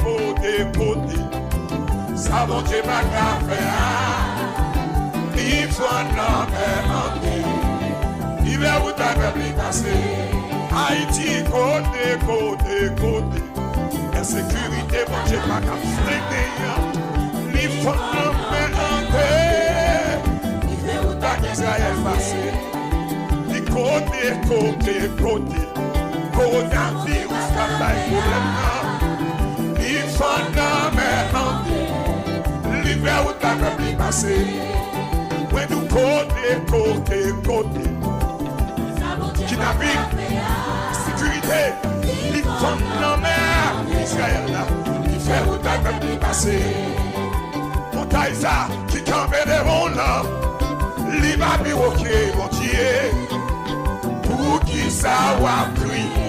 côté. Ça bon Dieu pas qu'à faire. Il faut non mais il va vous t'avoir passé. Haïti côté. La sécurité bon Dieu pas qu'à freiner. Il faut non mais il va vous t'avoir Israël passé. Il côté. Coronavirus n'a pas de problème. Il faut non mais l'hiver où t'as pas passé. When nous côté. Qui n'a vu sécurité. Il faut non mais Israël là. Il fait où t'as pas passé. Mon taïsa qui campait devant là. Il va piroquer mon Dieu. Pour qui ça va crier.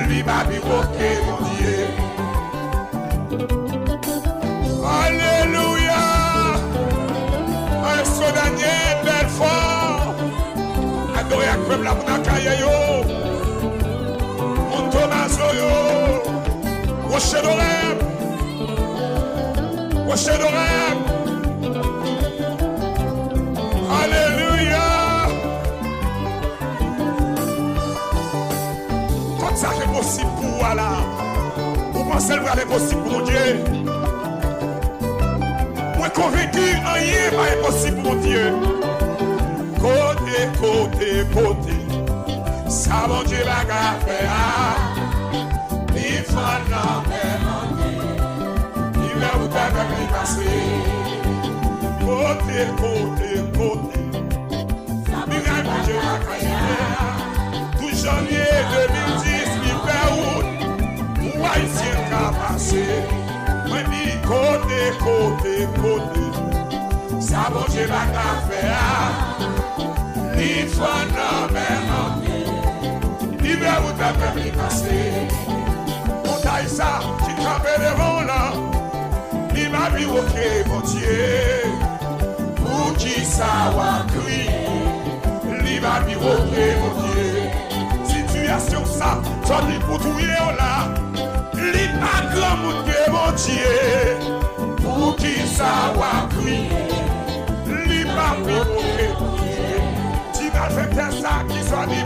Il va piroquer mon Dieu. Alléluia. Un Sodanien Belfort. Adoré à Kweb la Mounakaye yo. Mon Tomaso yo. Rocher d'Orem. Alléluia. Comme ça c'est possible pour vous là. Vous pensez que c'est possible pour mon Dieu. Moi convaincu, rien n'est impossible pour mon Dieu. Côté. Ça mon Dieu va faire. Il faut non mais il va vous t'avoir passé. Côté. Miracle mon Dieu va faire. Tout janvier 2010, il fait août. Où haïtien qu'a passé. Moi dis côté. Ça bon Dieu va faire. Il faut non mais il va vous t'avoir passé. Mon taïsa qui campait devant là. Il m'a vu ok mon Dieu. Pour qui ça va crier. Il m'a vu ok mon Dieu. Situation ça, ça dit pour tout là. Il m'a grand mon Dieu. Pour qui ça va crier. Il m'a vu ok mon Dieu. Tu vas faire ça qui soit dit